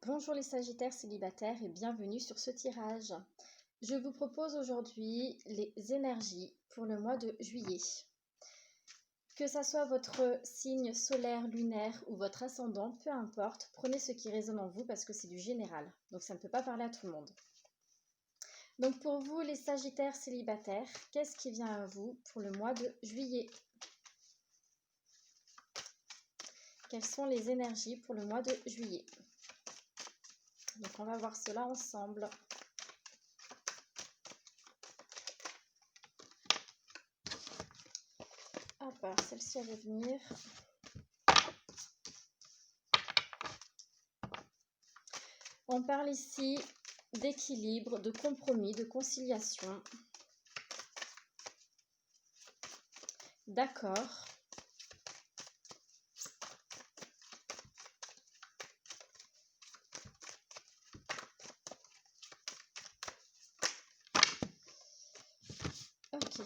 Bonjour les Sagittaires célibataires et bienvenue sur ce tirage. Je vous propose aujourd'hui les énergies pour le mois de juillet. Que ça soit votre signe solaire, lunaire ou votre ascendant, peu importe, prenez ce qui résonne en vous parce que c'est du général. Donc ça ne peut pas parler à tout le monde. Donc pour vous les Sagittaires célibataires, qu'est-ce qui vient à vous pour le mois de juillet? Quelles sont les énergies pour le mois de juillet? Donc on va voir cela ensemble. Hop, alors celle-ci elle va venir. On parle ici d'équilibre, de compromis, de conciliation. D'accord. Ok.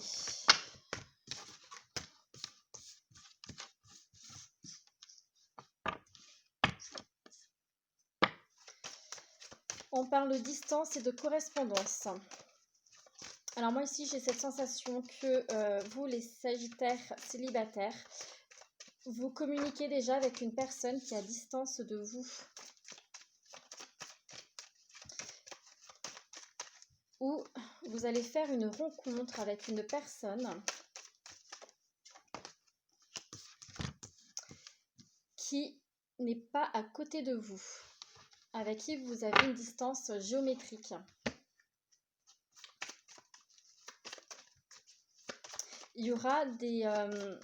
On parle de distance et de correspondance. Alors moi ici j'ai cette sensation que vous les Sagittaires célibataires, vous communiquez déjà avec une personne qui est à distance de vous. Ou vous allez faire une rencontre avec une personne qui n'est pas à côté de vous, avec qui vous avez une distance géométrique. Il y aura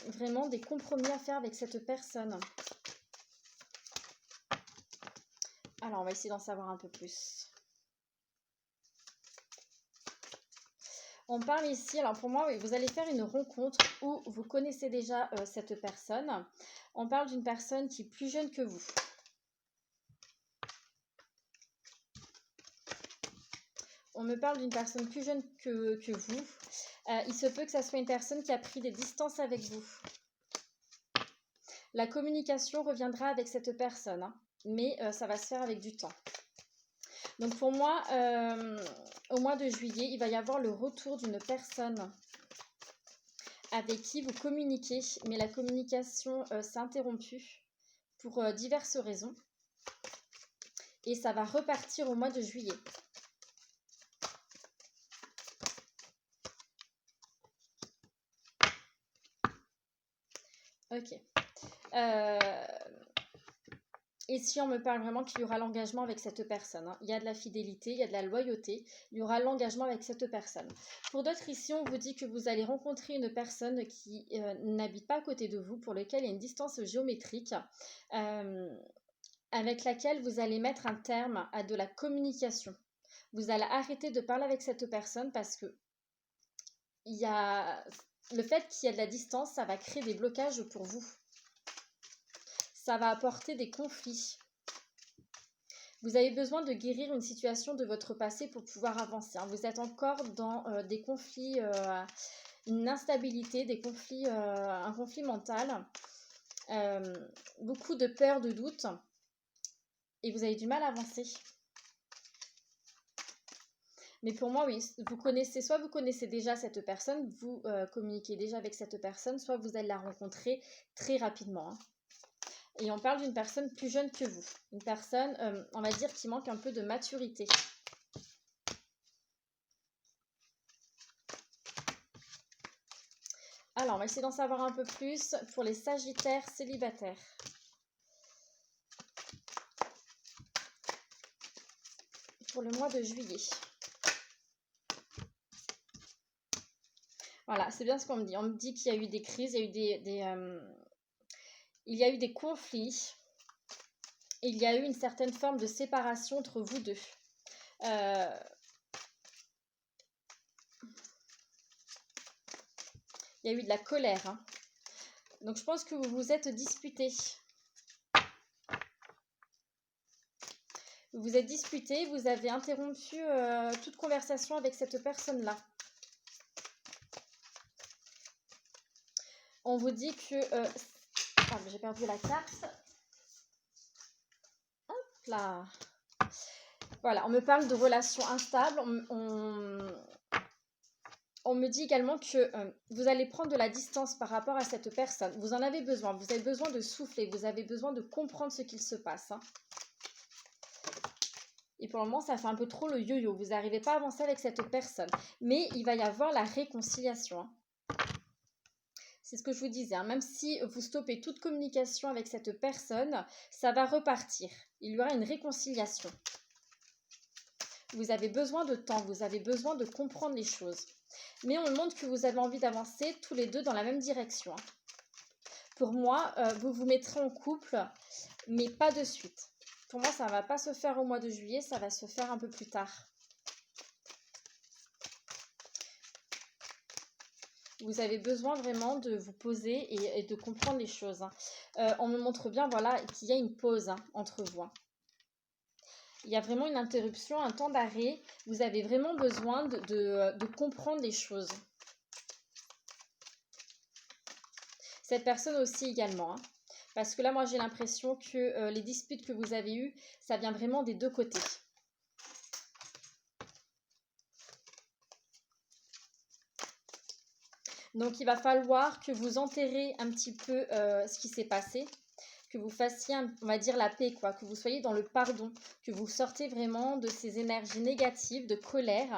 vraiment des compromis à faire avec cette personne. Alors, on va essayer d'en savoir un peu plus. On parle ici, alors pour moi, oui, vous allez faire une rencontre où vous connaissez déjà cette personne. On parle d'une personne qui est plus jeune que vous. On me parle d'une personne plus jeune que vous. Il se peut que ça soit une personne qui a pris des distances avec vous. La communication reviendra avec cette personne, hein, mais ça va se faire avec du temps. Donc pour moi, au mois de juillet, il va y avoir le retour d'une personne avec qui vous communiquez, mais la communication s'est interrompue pour diverses raisons. Et ça va repartir au mois de juillet. Ok. Et si on me parle vraiment qu'il y aura l'engagement avec cette personne, hein. Il y a de la fidélité, il y a de la loyauté, il y aura l'engagement avec cette personne. Pour d'autres ici, on vous dit que vous allez rencontrer une personne qui n'habite pas à côté de vous, pour laquelle il y a une distance géométrique, avec laquelle vous allez mettre un terme à de la communication. Vous allez arrêter de parler avec cette personne parce que le fait qu'il y a de la distance, ça va créer des blocages pour vous. Ça va apporter des conflits. Vous avez besoin de guérir une situation de votre passé pour pouvoir avancer. Vous êtes encore dans des conflits, une instabilité, des conflits, un conflit mental, beaucoup de peur, de doute, et vous avez du mal à avancer. Mais pour moi, oui, soit vous connaissez déjà cette personne, vous communiquez déjà avec cette personne, soit vous allez la rencontrer très rapidement, hein. Et on parle d'une personne plus jeune que vous. Une personne, on va dire, qui manque un peu de maturité. Alors, on va essayer d'en savoir un peu plus pour les Sagittaires célibataires. Pour le mois de juillet. Voilà, c'est bien ce qu'on me dit. On me dit qu'il y a eu des crises, il y a eu des conflits. Il y a eu une certaine forme de séparation entre vous deux. Il y a eu de la colère, hein. Donc je pense que vous vous êtes disputés. Vous vous êtes disputés, vous avez interrompu toute conversation avec cette personne-là. On vous dit que... j'ai perdu la carte. Hop là. Voilà, on me parle de relations instables. On me dit également que vous allez prendre de la distance par rapport à cette personne. Vous en avez besoin. Vous avez besoin de souffler. Vous avez besoin de comprendre ce qu'il se passe. Hein. Et pour le moment, ça fait un peu trop le yo-yo. Vous n'arrivez pas à avancer avec cette personne. Mais il va y avoir la réconciliation. Hein. C'est ce que je vous disais. Hein. Même si vous stoppez toute communication avec cette personne, ça va repartir. Il y aura une réconciliation. Vous avez besoin de temps. Vous avez besoin de comprendre les choses. Mais on me montre que vous avez envie d'avancer tous les deux dans la même direction. Hein. Pour moi, vous vous mettrez en couple, mais pas de suite. Pour moi, ça ne va pas se faire au mois de juillet, ça va se faire un peu plus tard. Vous avez besoin vraiment de vous poser et de comprendre les choses. Hein. On me montre bien voilà, qu'il y a une pause hein, entre vous. Hein. Il y a vraiment une interruption, un temps d'arrêt. Vous avez vraiment besoin de comprendre les choses. Cette personne aussi également. Hein. Parce que là, moi, j'ai l'impression que les disputes que vous avez eues, ça vient vraiment des deux côtés. Donc, il va falloir que vous enterrez un petit peu ce qui s'est passé, que vous fassiez, on va dire, la paix, quoi, que vous soyez dans le pardon, que vous sortez vraiment de ces énergies négatives, de colère,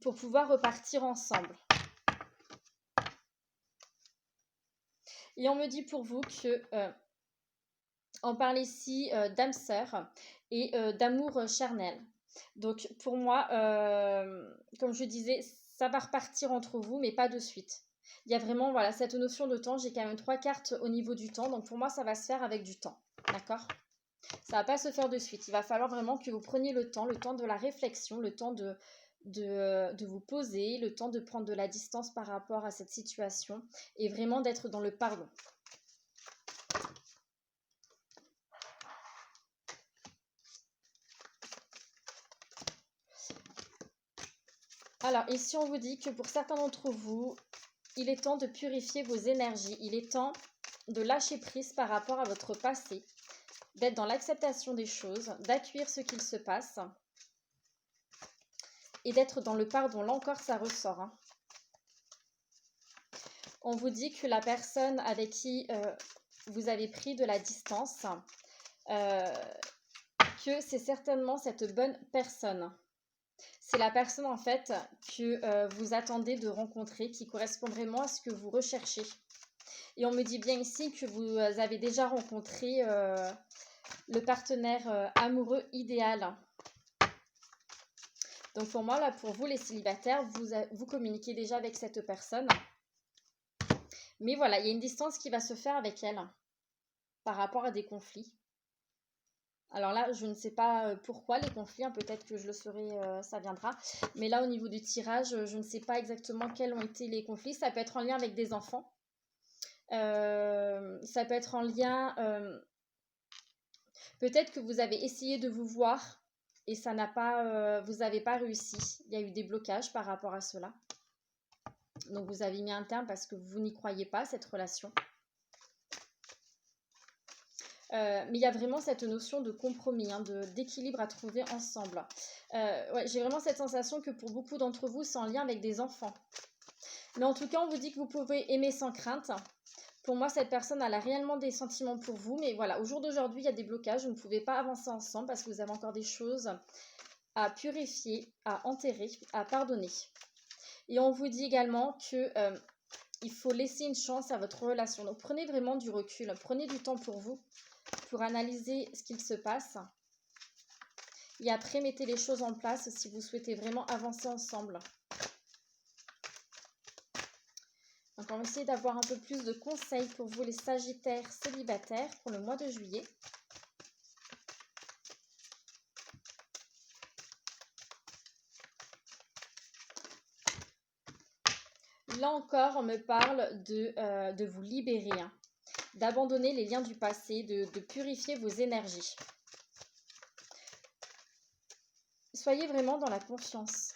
pour pouvoir repartir ensemble. Et on me dit pour vous que... on parle ici d'âme sœur et d'amour charnel. Donc pour moi, comme je disais, ça va repartir entre vous, mais pas de suite. Il y a vraiment voilà, cette notion de temps. J'ai quand même 3 cartes au niveau du temps. Donc pour moi, ça va se faire avec du temps. D'accord ? Ça ne va pas se faire de suite. Il va falloir vraiment que vous preniez le temps de la réflexion, le temps de vous poser, le temps de prendre de la distance par rapport à cette situation et vraiment d'être dans le pardon. Alors ici on vous dit que pour certains d'entre vous, il est temps de purifier vos énergies, il est temps de lâcher prise par rapport à votre passé, d'être dans l'acceptation des choses, d'accueillir ce qu'il se passe et d'être dans le pardon. Là encore ça ressort. Hein. On vous dit que la personne avec qui vous avez pris de la distance, que c'est certainement cette bonne personne. C'est la personne en fait que vous attendez de rencontrer, qui correspond vraiment à ce que vous recherchez. Et on me dit bien ici que vous avez déjà rencontré le partenaire amoureux idéal. Donc pour moi, là, pour vous les célibataires, vous communiquez déjà avec cette personne. Mais voilà, il y a une distance qui va se faire avec elle par rapport à des conflits. Alors là, je ne sais pas pourquoi les conflits, hein, peut-être que je le saurai, ça viendra. Mais là, au niveau du tirage, je ne sais pas exactement quels ont été les conflits. Ça peut être en lien avec des enfants. Ça peut être en lien... peut-être que vous avez essayé de vous voir et ça n'a pas, vous n'avez pas réussi. Il y a eu des blocages par rapport à cela. Donc vous avez mis un terme parce que vous n'y croyez pas, cette relation. Mais il y a vraiment cette notion de compromis, hein, d'équilibre à trouver ensemble. Ouais, j'ai vraiment cette sensation que pour beaucoup d'entre vous, c'est en lien avec des enfants. Mais en tout cas, on vous dit que vous pouvez aimer sans crainte. Pour moi, cette personne elle a réellement des sentiments pour vous. Mais voilà, au jour d'aujourd'hui, il y a des blocages. Vous ne pouvez pas avancer ensemble parce que vous avez encore des choses à purifier, à enterrer, à pardonner. Et on vous dit également que... il faut laisser une chance à votre relation. Donc prenez vraiment du recul, prenez du temps pour vous, pour analyser ce qu'il se passe. Et après, mettez les choses en place si vous souhaitez vraiment avancer ensemble. Donc on va essayer d'avoir un peu plus de conseils pour vous les Sagittaires célibataires pour le mois de juillet. Là encore, on me parle de vous libérer, hein, d'abandonner les liens du passé, de purifier vos énergies. Soyez vraiment dans la confiance.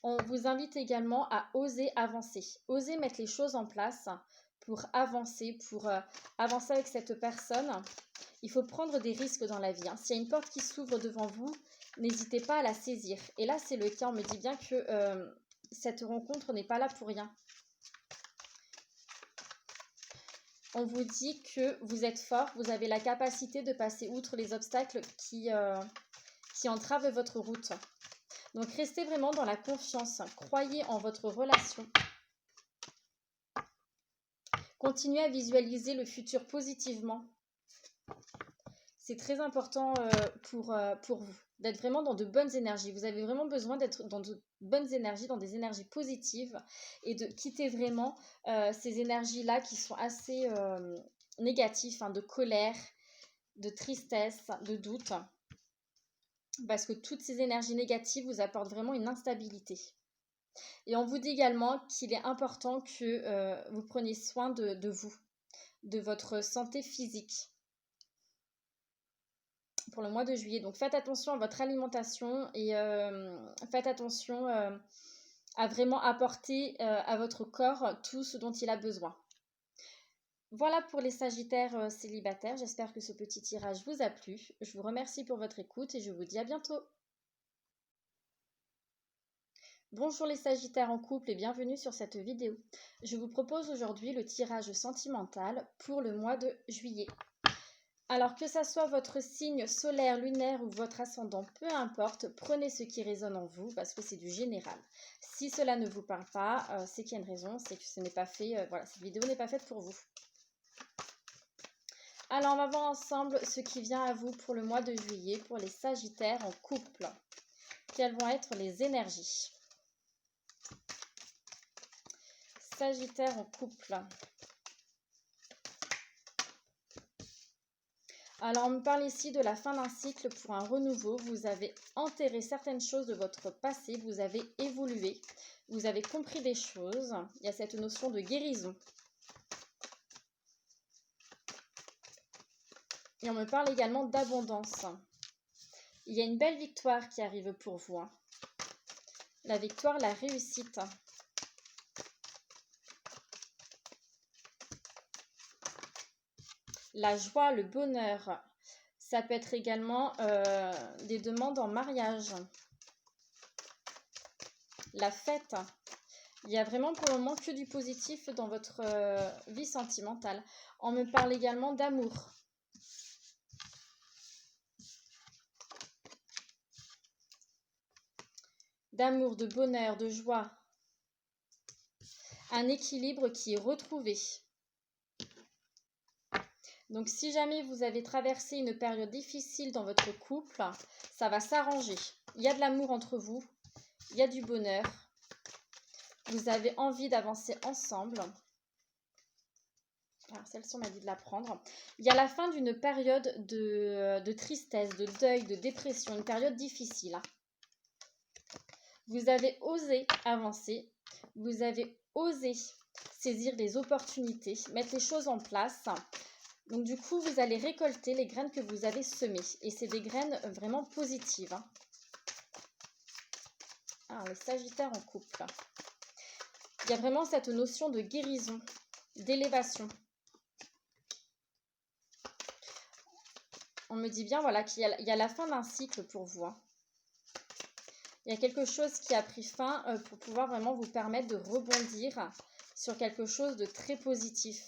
On vous invite également à oser avancer, oser mettre les choses en place pour avancer avec cette personne. Il faut prendre des risques dans la vie, hein. S'il y a une porte qui s'ouvre devant vous, n'hésitez pas à la saisir. Et là, c'est le cas. On me dit bien que cette rencontre n'est pas là pour rien. On vous dit que vous êtes fort, vous avez la capacité de passer outre les obstacles qui entravent votre route. Donc, restez vraiment dans la confiance. Croyez en votre relation. Continuez à visualiser le futur positivement. C'est très important pour vous, d'être vraiment dans de bonnes énergies. Vous avez vraiment besoin d'être dans de bonnes énergies, dans des énergies positives et de quitter vraiment ces énergies-là qui sont assez négatives, hein, de colère, de tristesse, de doute. Parce que toutes ces énergies négatives vous apportent vraiment une instabilité. Et on vous dit également qu'il est important que vous preniez soin de vous, de votre santé physique pour le mois de juillet. Donc faites attention à votre alimentation et faites attention à vraiment apporter à votre corps tout ce dont il a besoin. Voilà pour les Sagittaires célibataires. J'espère que ce petit tirage vous a plu. Je vous remercie pour votre écoute et je vous dis à bientôt. Bonjour les Sagittaires en couple et bienvenue sur cette vidéo. Je vous propose aujourd'hui le tirage sentimental pour le mois de juillet. Alors que ça soit votre signe solaire, lunaire ou votre ascendant, peu importe, prenez ce qui résonne en vous parce que c'est du général. Si cela ne vous parle pas, c'est qu'il y a une raison, c'est que ce n'est pas fait, voilà, cette vidéo n'est pas faite pour vous. Alors on va voir ensemble ce qui vient à vous pour le mois de juillet, pour les Sagittaires en couple. Quelles vont être les énergies? Sagittaire en couple. Alors, on me parle ici de la fin d'un cycle pour un renouveau. Vous avez enterré certaines choses de votre passé, vous avez évolué, vous avez compris des choses. Il y a cette notion de guérison. Et on me parle également d'abondance. Il y a une belle victoire qui arrive pour vous, hein. La victoire, la réussite. La joie, le bonheur. Ça peut être également des demandes en mariage. La fête. Il y a vraiment pour le moment que du positif dans votre vie sentimentale. On me parle également d'amour. D'amour, de bonheur, de joie. Un équilibre qui est retrouvé. Donc, si jamais vous avez traversé une période difficile dans votre couple, ça va s'arranger. Il y a de l'amour entre vous, il y a du bonheur. Vous avez envie d'avancer ensemble. Alors, celle-ci, on m'a dit de la prendre. Il y a la fin d'une période de tristesse, de deuil, de dépression, une période difficile, hein. Vous avez osé avancer, vous avez osé saisir les opportunités, mettre les choses en place. Donc du coup, vous allez récolter les graines que vous avez semées. Et c'est des graines vraiment positives, hein. Alors, les Sagittaires en couple. Il y a vraiment cette notion de guérison, d'élévation. On me dit bien voilà, qu'il y a la fin d'un cycle pour vous, hein. Il y a quelque chose qui a pris fin pour pouvoir vraiment vous permettre de rebondir sur quelque chose de très positif.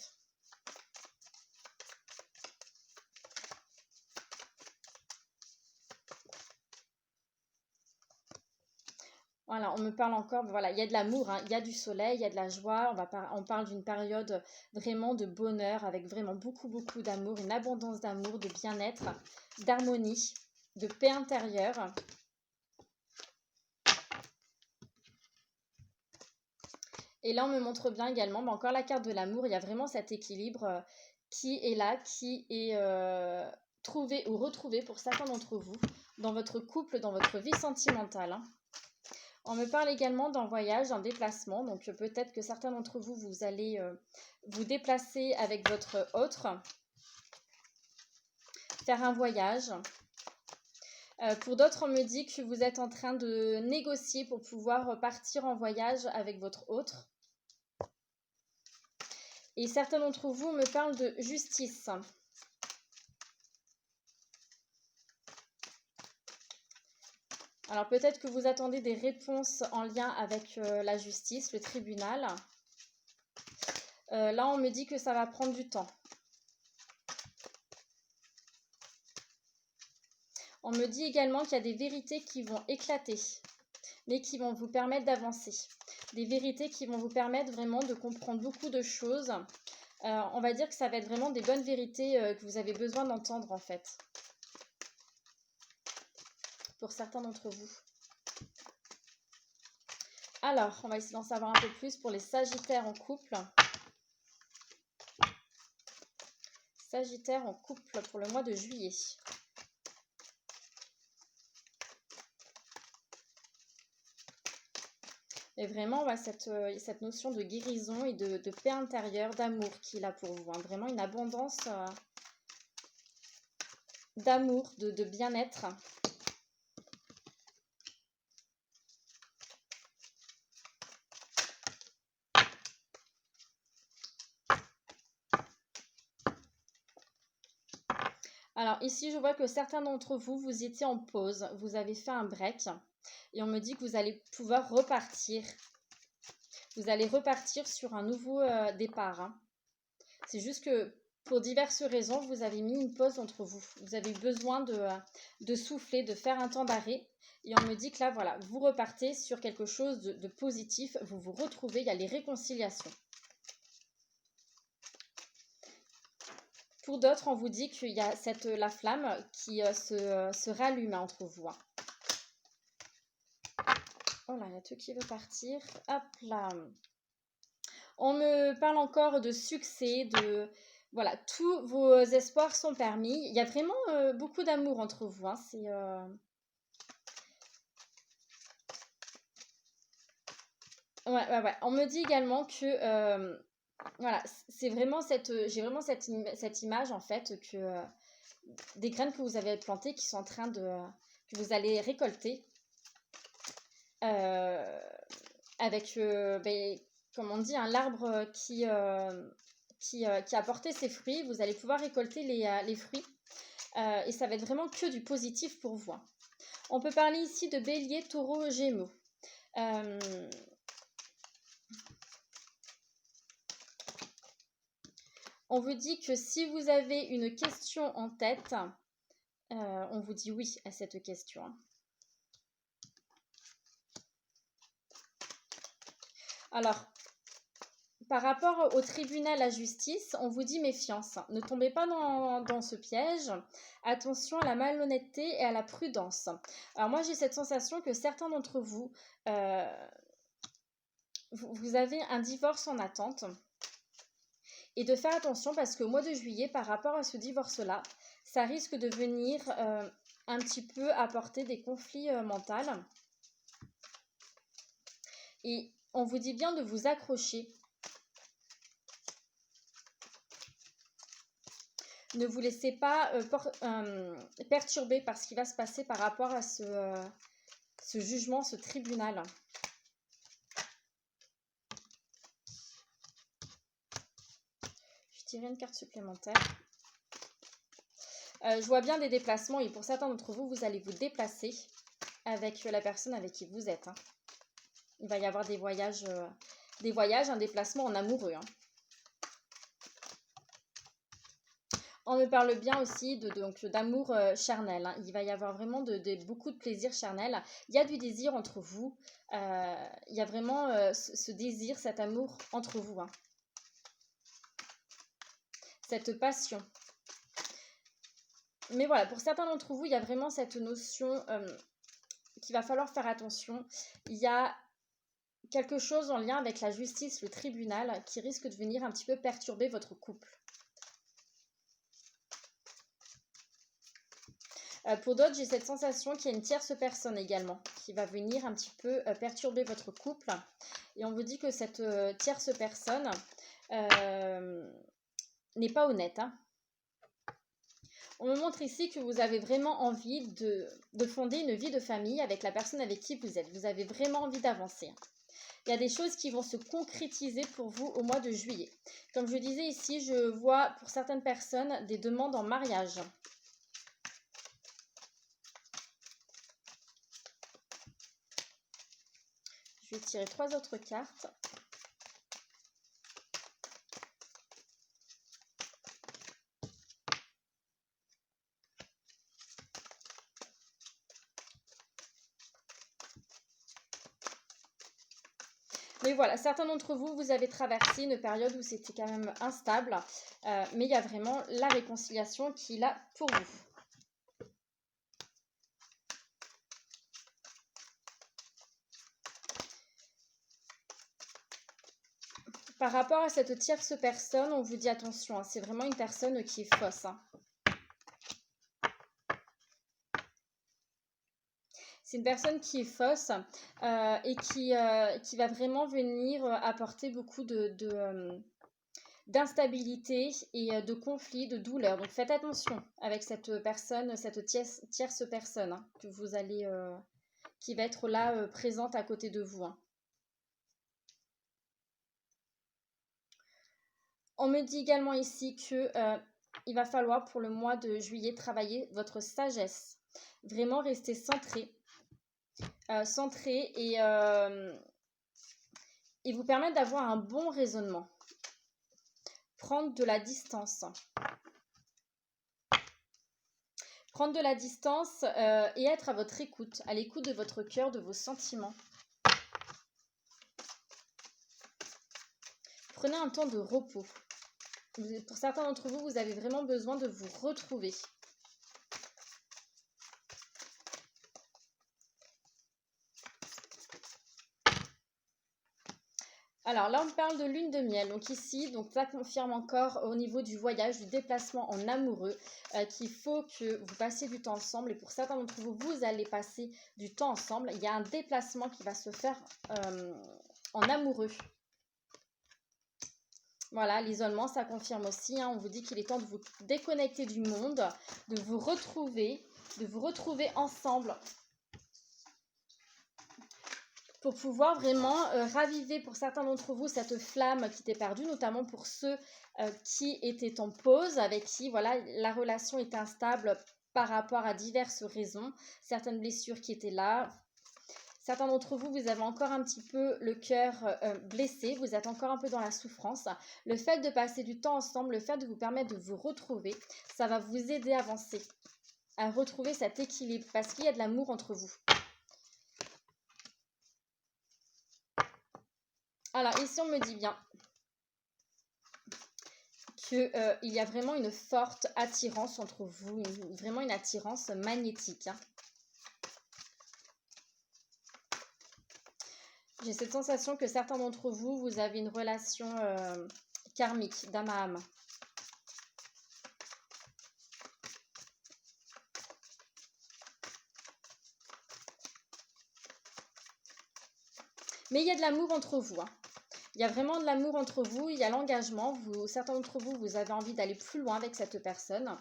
Voilà, on me parle encore, voilà, il y a de l'amour, hein, il y a du soleil, il y a de la joie. On parle d'une période vraiment de bonheur avec vraiment beaucoup, beaucoup d'amour, une abondance d'amour, de bien-être, d'harmonie, de paix intérieure. Et là, on me montre bien également, encore la carte de l'amour, il y a vraiment cet équilibre qui est là, qui est trouvé ou retrouvé pour certains d'entre vous dans votre couple, dans votre vie sentimentale, hein. On me parle également d'un voyage, d'un déplacement. Donc peut-être que certains d'entre vous, vous allez vous déplacer avec votre autre, faire un voyage. Pour d'autres, on me dit que vous êtes en train de négocier pour pouvoir partir en voyage avec votre autre. Et certains d'entre vous me parlent de justice. Alors peut-être que vous attendez des réponses en lien avec la justice, le tribunal. Là, on me dit que ça va prendre du temps. On me dit également qu'il y a des vérités qui vont éclater, mais qui vont vous permettre d'avancer. Des vérités qui vont vous permettre vraiment de comprendre beaucoup de choses. On va dire que ça va être vraiment des bonnes vérités que vous avez besoin d'entendre en fait. Pour certains d'entre vous. Alors, on va essayer d'en savoir un peu plus pour les Sagittaires en couple. Sagittaire en couple pour le mois de juillet. Et vraiment, ouais, cette notion de guérison et de paix intérieure, d'amour qu'il a pour vous. Hein. Vraiment une abondance d'amour, de bien-être. Alors ici, je vois que certains d'entre vous, vous étiez en pause, vous avez fait un break et on me dit que vous allez pouvoir repartir. Vous allez repartir sur un nouveau départ. Hein. C'est juste que pour diverses raisons, vous avez mis une pause entre vous. Vous avez besoin de souffler, de faire un temps d'arrêt. Et on me dit que là, voilà, vous repartez sur quelque chose de positif. Vous vous retrouvez, il y a les réconciliations. Pour d'autres, on vous dit qu'il y a la flamme qui se rallume entre vous. Hein. Oh là, il y a tout qui veut partir. Hop là. On me parle encore de succès, voilà, tous vos espoirs sont permis. Il y a vraiment beaucoup d'amour entre vous. Hein. Ouais. On me dit également que voilà, j'ai vraiment cette image en fait que des graines que vous avez plantées qui sont en train que vous allez récolter avec comme on dit, l'arbre qui a porté ses fruits. Vous allez pouvoir récolter les fruits et ça va être vraiment que du positif pour vous. Hein. On peut parler ici de Bélier, Taureau, Gémeaux. On vous dit que si vous avez une question en tête, on vous dit oui à cette question. Hein. Alors, par rapport au tribunal, la justice, on vous dit méfiance. Ne tombez pas dans ce piège. Attention à la malhonnêteté et à la prudence. Alors moi, j'ai cette sensation que certains d'entre vous, vous avez un divorce en attente. Et de faire attention parce qu'au mois de juillet, par rapport à ce divorce-là, ça risque de venir un petit peu apporter des conflits mentaux. Et on vous dit bien de vous accrocher. Ne vous laissez pas perturber par ce qui va se passer par rapport à ce jugement, ce tribunal. Je tirerai une carte supplémentaire. Je vois bien des déplacements et pour certains d'entre vous, vous allez vous déplacer avec la personne avec qui vous êtes. Hein. Il va y avoir des voyages, un déplacement en amoureux. Hein. On me parle bien aussi d'amour charnel. Hein. Il va y avoir vraiment beaucoup de plaisir charnel. Il y a du désir entre vous. Il y a vraiment ce désir, cet amour entre vous. Hein. Cette passion. Mais voilà, pour certains d'entre vous, il y a vraiment cette notion qu'il va falloir faire attention. Il y a quelque chose en lien avec la justice, le tribunal, qui risque de venir un petit peu perturber votre couple. Pour d'autres, j'ai cette sensation qu'il y a une tierce personne également qui va venir un petit peu perturber votre couple. Et on vous dit que cette tierce personne n'est pas honnête. Hein. On me montre ici que vous avez vraiment envie de fonder une vie de famille avec la personne avec qui vous êtes. Vous avez vraiment envie d'avancer. Il y a des choses qui vont se concrétiser pour vous au mois de juillet. Comme je disais ici, je vois pour certaines personnes des demandes en mariage. Je vais tirer 3 autres cartes. Mais voilà, certains d'entre vous, vous avez traversé une période où c'était quand même instable. Mais il y a vraiment la réconciliation qui est là pour vous. Par rapport à cette tierce personne, on vous dit attention, hein, c'est vraiment une personne qui est fausse. Hein. C'est une personne qui est fausse et qui va vraiment venir apporter beaucoup d'instabilité et de conflits, de douleurs. Donc faites attention avec cette personne, cette tierce personne hein, que vous allez, qui va être là présente à côté de vous. Hein. On me dit également ici que il va falloir pour le mois de juillet travailler votre sagesse. Vraiment rester centré. Centré et vous permettre d'avoir un bon raisonnement. Prendre de la distance. Prendre de la distance et être à votre écoute, à l'écoute de votre cœur, de vos sentiments. Prenez un temps de repos. Pour certains d'entre vous, vous avez vraiment besoin de vous retrouver. Alors là, on parle de lune de miel. Donc ici, donc ça confirme encore au niveau du voyage, du déplacement en amoureux, qu'il faut que vous passiez du temps ensemble. Et pour certains d'entre vous, vous allez passer du temps ensemble. Il y a un déplacement qui va se faire en amoureux. Voilà, l'isolement, ça confirme aussi. Hein, on vous dit qu'il est temps de vous déconnecter du monde, de vous retrouver ensemble. Pour pouvoir vraiment raviver pour certains d'entre vous cette flamme qui était perdue, notamment pour ceux qui étaient en pause, avec qui voilà, la relation était instable par rapport à diverses raisons, certaines blessures qui étaient là. Certains d'entre vous, vous avez encore un petit peu le cœur blessé, vous êtes encore un peu dans la souffrance. Le fait de passer du temps ensemble, le fait de vous permettre de vous retrouver, ça va vous aider à avancer, à retrouver cet équilibre parce qu'il y a de l'amour entre vous. Alors ici, on me dit bien qu'il y a vraiment une forte attirance entre vous, vraiment une attirance magnétique. Hein. J'ai cette sensation que certains d'entre vous, vous avez une relation karmique, d'âme à âme. Mais il y a de l'amour entre vous. Hein. Il y a vraiment de l'amour entre vous, il y a l'engagement. Certains d'entre vous, vous avez envie d'aller plus loin avec cette personne.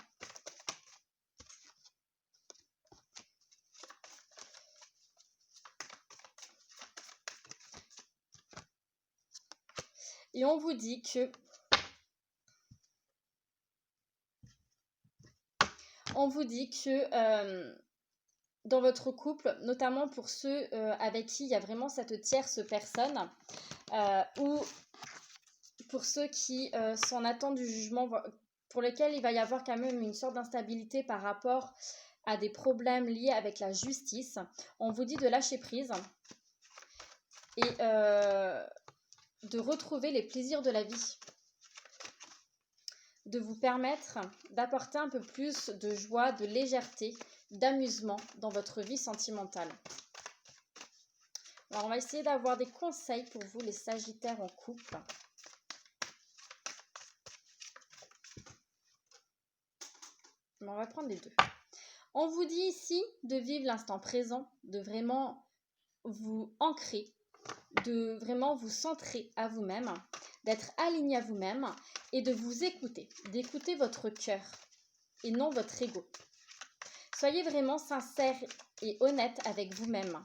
Et on vous dit que... dans votre couple, notamment pour ceux avec qui il y a vraiment cette tierce personne, ou pour ceux qui sont en attente du jugement, pour lesquels il va y avoir quand même une sorte d'instabilité par rapport à des problèmes liés avec la justice, on vous dit de lâcher prise et de retrouver les plaisirs de la vie, de vous permettre d'apporter un peu plus de joie, de légèreté, d'amusement dans votre vie sentimentale. Alors, on va essayer d'avoir des conseils pour vous, les Sagittaires en couple. On va prendre les deux. On vous dit ici de vivre l'instant présent, de vraiment vous ancrer, de vraiment vous centrer à vous-même, d'être aligné à vous-même et de vous écouter, d'écouter votre cœur et non votre ego. Soyez vraiment sincère et honnête avec vous-même,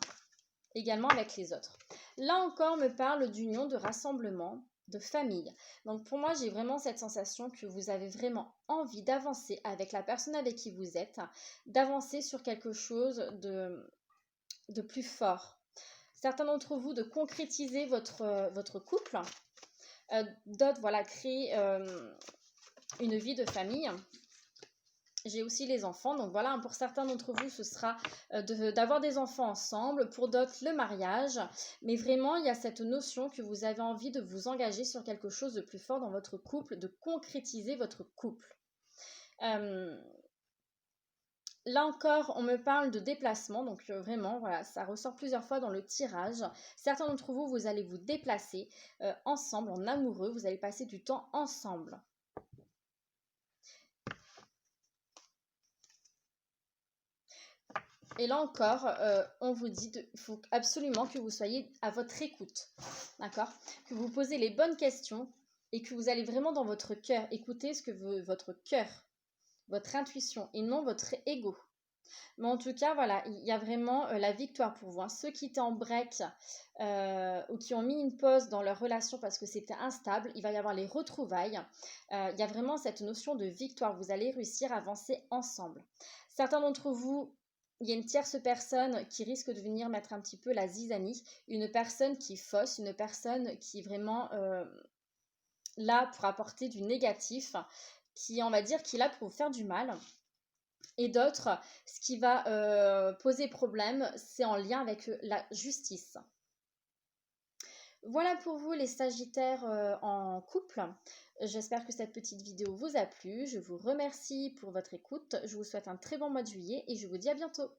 également avec les autres. Là encore, on me parle d'union, de rassemblement, de famille. Donc pour moi, j'ai vraiment cette sensation que vous avez vraiment envie d'avancer avec la personne avec qui vous êtes, d'avancer sur quelque chose de plus fort. Certains d'entre vous de concrétiser votre couple, d'autres, voilà, créer une vie de famille. J'ai aussi les enfants, donc voilà, pour certains d'entre vous, ce sera d'avoir des enfants ensemble, pour d'autres, le mariage. Mais vraiment, il y a cette notion que vous avez envie de vous engager sur quelque chose de plus fort dans votre couple, de concrétiser votre couple. Là encore, on me parle de déplacement, donc vraiment, voilà, ça ressort plusieurs fois dans le tirage. Certains d'entre vous, vous allez vous déplacer ensemble, en amoureux, vous allez passer du temps ensemble. Et là encore, on vous dit qu'il faut absolument que vous soyez à votre écoute, d'accord? Que vous posez les bonnes questions et que vous allez vraiment dans votre cœur, écouter ce que veut votre cœur, votre intuition et non votre ego. Mais en tout cas, voilà, il y a vraiment la victoire pour vous. Hein. Ceux qui étaient en break ou qui ont mis une pause dans leur relation parce que c'était instable, il va y avoir les retrouvailles. Il y a vraiment cette notion de victoire. Vous allez réussir à avancer ensemble. Certains d'entre vous, il y a une tierce personne qui risque de venir mettre un petit peu la zizanie. Une personne qui fausse, une personne qui est vraiment là pour apporter du négatif, qui, on va dire, qui est là pour vous faire du mal. Et d'autres, ce qui va poser problème, c'est en lien avec la justice. Voilà pour vous les Sagittaires en couple. J'espère que cette petite vidéo vous a plu. Je vous remercie pour votre écoute. Je vous souhaite un très bon mois de juillet et je vous dis à bientôt.